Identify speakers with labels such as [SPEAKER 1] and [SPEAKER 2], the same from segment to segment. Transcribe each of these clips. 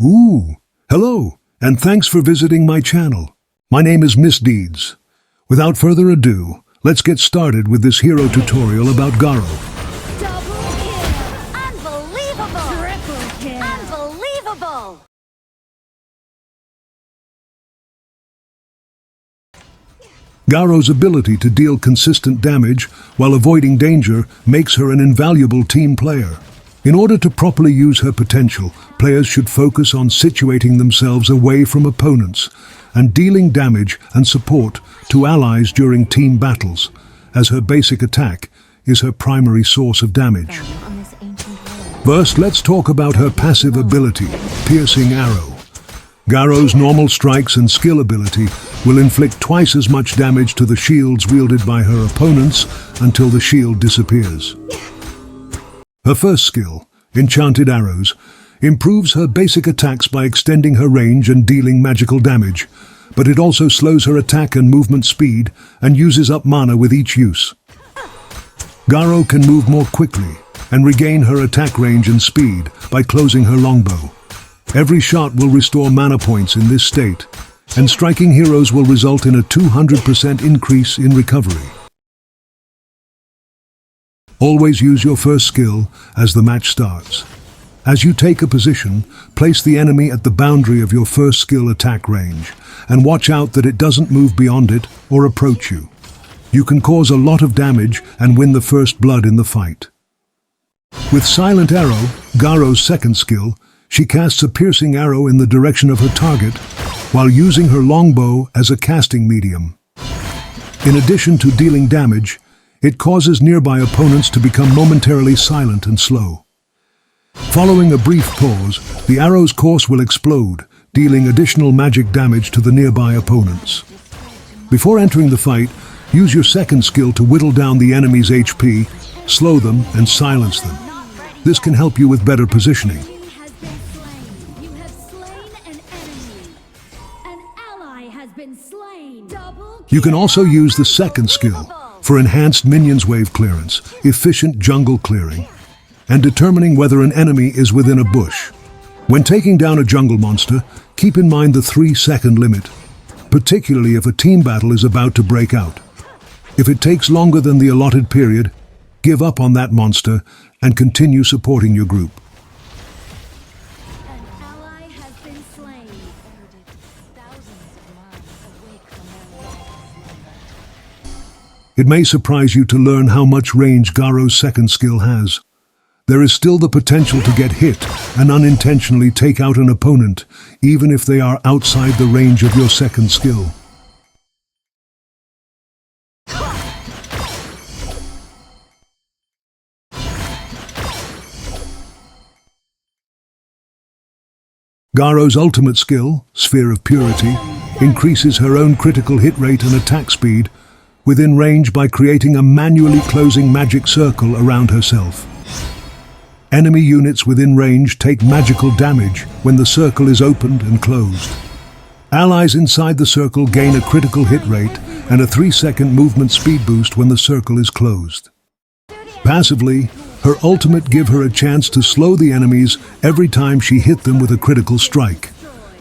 [SPEAKER 1] Ooh, hello, and thanks for visiting my channel. My name is Miss Deeds. Without further ado, let's get started with this hero tutorial about GARO.
[SPEAKER 2] Double kill! Unbelievable! Triple kill! Unbelievable!
[SPEAKER 1] GARO's ability to deal consistent damage while avoiding danger makes her an invaluable team player. In order to properly use her potential, players should focus on situating themselves away from opponents and dealing damage and support to allies during team battles, as her basic attack is her primary source of damage. First, let's talk about her passive ability, Piercing Arrow. GARO's normal strikes and skill ability will inflict twice as much damage to the shields wielded by her opponents until the shield disappears. Her first skill, Enchanted Arrows, improves her basic attacks by extending her range and dealing magical damage, but it also slows her attack and movement speed and uses up mana with each use. GARO can move more quickly and regain her attack range and speed by closing her longbow. Every shot will restore mana points in this state, and striking heroes will result in a 200% increase in recovery. Always use your first skill as the match starts. As you take a position, place the enemy at the boundary of your first skill attack range, and watch out that it doesn't move beyond it or approach you. You can cause a lot of damage and win the first blood in the fight. With Silent Arrow, GARO's second skill, she casts a piercing arrow in the direction of her target while using her longbow as a casting medium. In addition to dealing damage, it causes nearby opponents to become momentarily silent and slow. Following a brief pause, the arrow's course will explode, dealing additional magic damage to the nearby opponents. Before entering the fight, use your second skill to whittle down the enemy's HP, slow them, and silence them. This can help you with better positioning.
[SPEAKER 2] You have slain an enemy. An ally has been slain. Double kill!
[SPEAKER 1] You can also use the second skill for enhanced minions wave clearance, efficient jungle clearing, and determining whether an enemy is within a bush. When taking down a jungle monster, keep in mind the 3-second limit, particularly if a team battle is about to break out. If it takes longer than the allotted period, give up on that monster and continue supporting your group.
[SPEAKER 2] An ally has been slain.
[SPEAKER 1] It may surprise you to learn how much range GARO's second skill has. There is still the potential to get hit and unintentionally take out an opponent, even if they are outside the range of your second skill. GARO's ultimate skill, Sphere of Purity, increases her own critical hit rate and attack speed within range by creating a manually closing magic circle around herself. Enemy units within range take magical damage when the circle is opened and closed. Allies inside the circle gain a critical hit rate and a 3-second movement speed boost when the circle is closed. Passively, her ultimate gives her a chance to slow the enemies every time she hit them with a critical strike.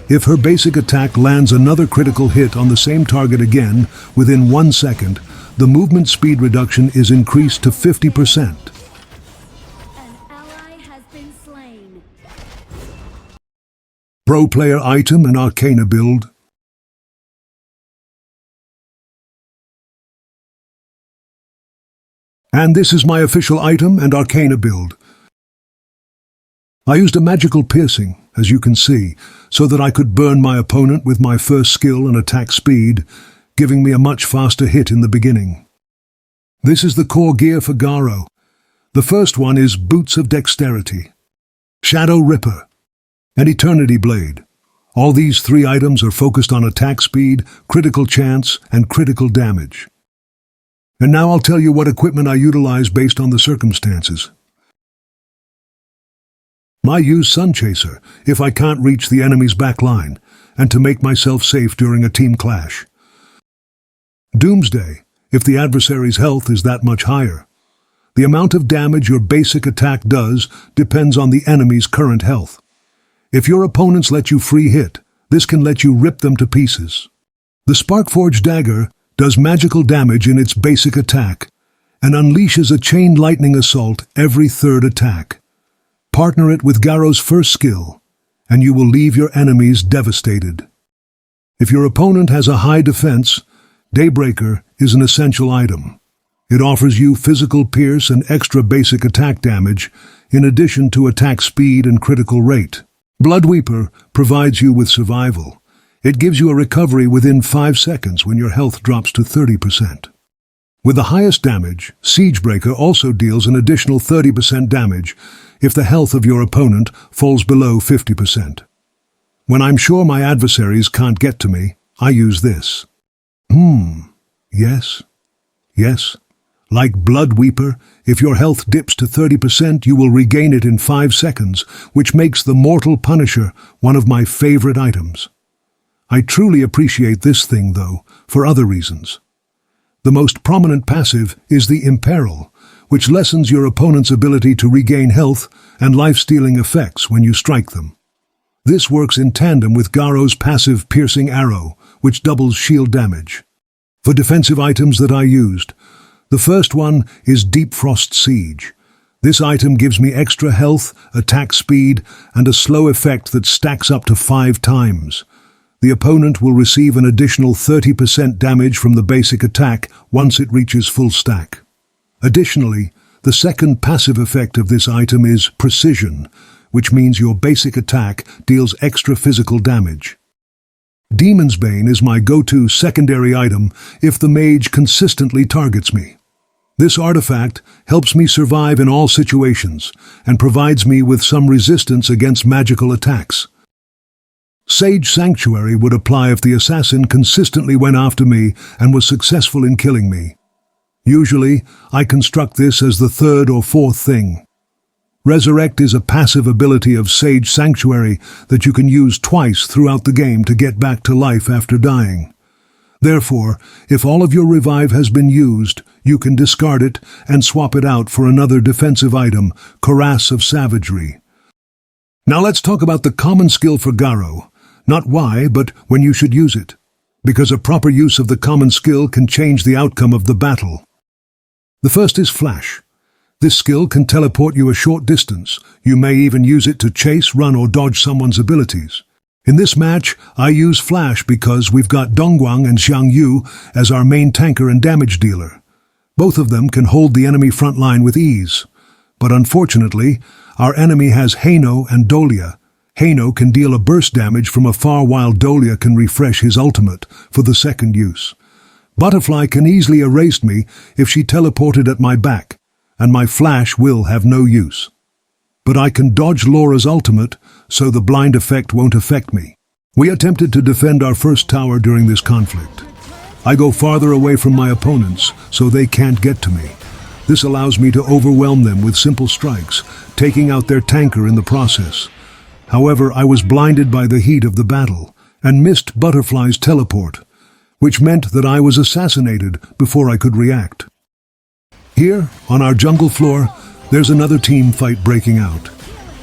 [SPEAKER 1] If her basic attack lands another critical hit on the same target again within 1 second, the movement speed reduction is increased to 50%.
[SPEAKER 2] An ally has been slain.
[SPEAKER 1] Pro player item and Arcana build. And this is my official item and Arcana build. I used a magical piercing, as you can see, so that I could burn my opponent with my first skill and attack speed, giving me a much faster hit in the beginning. This is the core gear for GARO. The first one is Boots of Dexterity, Shadow Ripper, and Eternity Blade. All these 3 items are focused on attack speed, critical chance, and critical damage. And now I'll tell you what equipment I utilize based on the circumstances. I use Sunchaser if I can't reach the enemy's back line, and to make myself safe during a team clash. Doomsday if the adversary's health is that much higher. The amount of damage your basic attack does depends on the enemy's current health. If your opponents let you free hit, this can let you rip them to pieces. The Starforge dagger does magical damage in its basic attack and unleashes a chain lightning assault every third attack. Partner it with GARO's first skill, and you will leave your enemies devastated. If your opponent has a high defense, Daybreaker is an essential item. It offers you physical pierce and extra basic attack damage, in addition to attack speed and critical rate. Bloodweeper provides you with survival. It gives you a recovery within 5 seconds when your health drops to 30%. With the highest damage, Siegebreaker also deals an additional 30% damage if the health of your opponent falls below 50%. When I'm sure my adversaries can't get to me, I use this. Yes. Like Bloodweeper, if your health dips to 30%, you will regain it in 5 seconds, which makes the Mortal Punisher one of my favorite items. I truly appreciate this thing, though, for other reasons. The most prominent passive is the Imperil, which lessens your opponent's ability to regain health and life-stealing effects when you strike them. This works in tandem with GARO's passive Piercing Arrow, which doubles shield damage. For defensive items that I used, the first one is Deepfrost Siege. This item gives me extra health, attack speed, and a slow effect that stacks up to 5 times. The opponent will receive an additional 30% damage from the basic attack once it reaches full stack. Additionally, the second passive effect of this item is Precision, which means your basic attack deals extra physical damage. Demonsbane is my go-to secondary item if the mage consistently targets me. This artifact helps me survive in all situations and provides me with some resistance against magical attacks. Sage Sanctuary would apply if the assassin consistently went after me and was successful in killing me. Usually, I construct this as the third or fourth thing. Resurrect is a passive ability of Sage Sanctuary that you can use twice throughout the game to get back to life after dying. Therefore, if all of your revive has been used, you can discard it and swap it out for another defensive item, Cuirass of Savagery. Now let's talk about the common skill for GARO. Not why, but when you should use it, because a proper use of the common skill can change the outcome of the battle. The first is Flash. This skill can teleport you a short distance. You may even use it to chase, run, or dodge someone's abilities. In this match, I use Flash because we've got Dongguang and Xiang Yu as our main tanker and damage dealer. Both of them can hold the enemy front line with ease. But unfortunately, our enemy has Haino and Dolia. Haino can deal a burst damage from afar while Dolia can refresh his ultimate for the second use. Butterfly can easily erase me if she teleported at my back, and my Flash will have no use. But I can dodge Laura's ultimate, so the blind effect won't affect me. We attempted to defend our first tower during this conflict. I go farther away from my opponents, so they can't get to me. This allows me to overwhelm them with simple strikes, taking out their tanker in the process. However, I was blinded by the heat of the battle, and missed Butterfly's teleport, which meant that I was assassinated before I could react. Here, on our jungle floor, there's another team fight breaking out.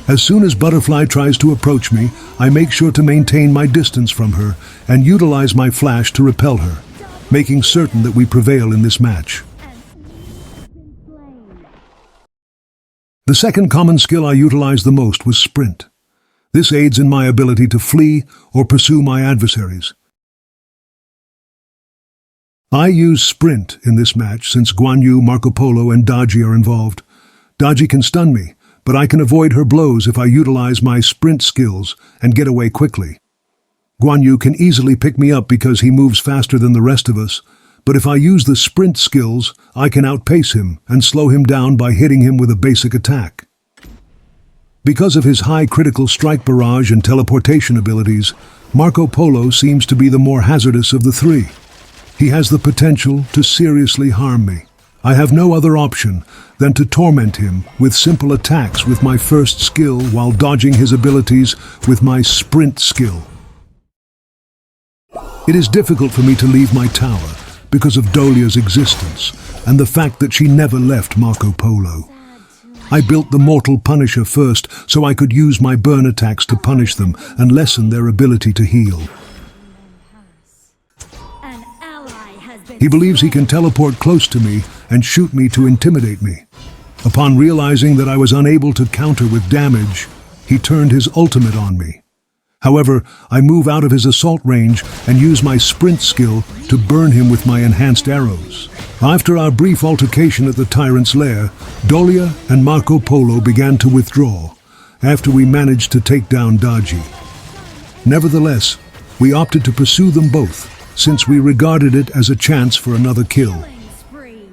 [SPEAKER 1] As soon as Butterfly tries to approach me, I make sure to maintain my distance from her and utilize my Flash to repel her, making certain that we prevail in this match. The second common skill I utilized the most was Sprint. This aids in my ability to flee or pursue my adversaries. I use Sprint in this match since Guan Yu, Marco Polo, and Daji are involved. Daji can stun me, but I can avoid her blows if I utilize my Sprint skills and get away quickly. Guan Yu can easily pick me up because he moves faster than the rest of us, but if I use the Sprint skills, I can outpace him and slow him down by hitting him with a basic attack. Because of his high critical strike barrage and teleportation abilities, Marco Polo seems to be the more hazardous of the three. He has the potential to seriously harm me. I have no other option than to torment him with simple attacks with my first skill while dodging his abilities with my Sprint skill. It is difficult for me to leave my tower because of Dolia's existence and the fact that she never left Marco Polo. I built the Mortal Punisher first so I could use my burn attacks to punish them and lessen their ability to heal.
[SPEAKER 2] An ally has been
[SPEAKER 1] He believes he can teleport close to me and shoot me to intimidate me. Upon realizing that I was unable to counter with damage, he turned his ultimate on me. However, I move out of his assault range and use my sprint skill to burn him with my enhanced arrows. After our brief altercation at the tyrant's lair, Dolia and Marco Polo began to withdraw, after we managed to take down Daji. Nevertheless, we opted to pursue them both, since we regarded it as a chance for another kill.
[SPEAKER 2] killing spree.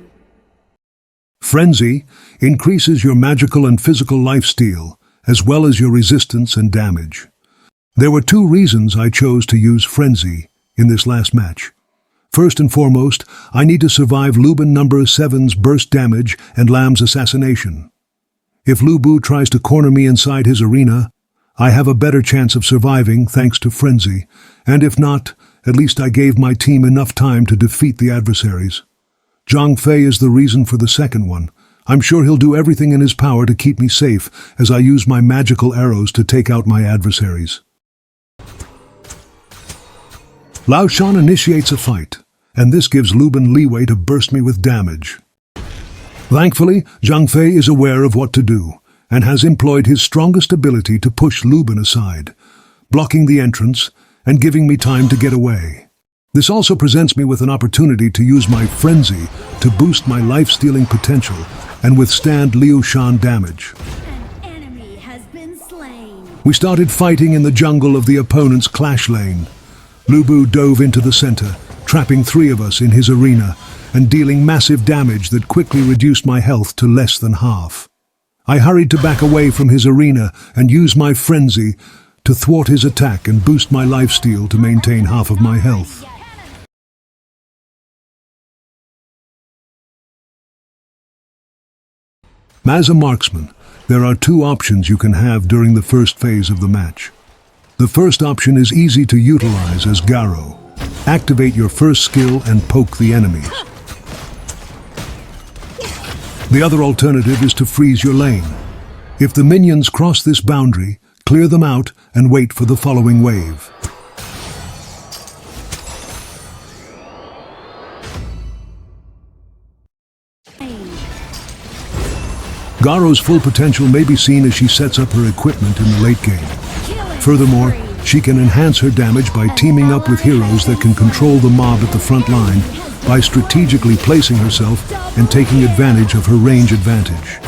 [SPEAKER 1] Frenzy increases your magical and physical lifesteal, as well as your resistance and damage. There were two reasons I chose to use Frenzy in this last match. First and foremost, I need to survive Lubin number 7's burst damage and Lamb's assassination. If Lu Bu tries to corner me inside his arena, I have a better chance of surviving thanks to Frenzy, and if not, at least I gave my team enough time to defeat the adversaries. Zhang Fei is the reason for the second one. I'm sure he'll do everything in his power to keep me safe as I use my magical arrows to take out my adversaries. Lao Shan initiates a fight, and this gives Lubin leeway to burst me with damage. Thankfully, Zhang Fei is aware of what to do, and has employed his strongest ability to push Lubin aside, blocking the entrance and giving me time to get away. This also presents me with an opportunity to use my Frenzy to boost my life-stealing potential and withstand Liu Shan damage.
[SPEAKER 2] An enemy has been slain.
[SPEAKER 1] We started fighting in the jungle of the opponent's clash lane. Lu Bu dove into the center, trapping 3 of us in his arena and dealing massive damage that quickly reduced my health to less than half. I hurried to back away from his arena and use my Frenzy to thwart his attack and boost my lifesteal to maintain half of my health. As a marksman, there are 2 options you can have during the first phase of the match. The first option is easy to utilize as GARO. Activate your first skill and poke the enemies. The other alternative is to freeze your lane. If the minions cross this boundary, clear them out and wait for the following wave. GARO's full potential may be seen as she sets up her equipment in the late game. Furthermore, she can enhance her damage by teaming up with heroes that can control the mob at the front line by strategically placing herself and taking advantage of her range advantage.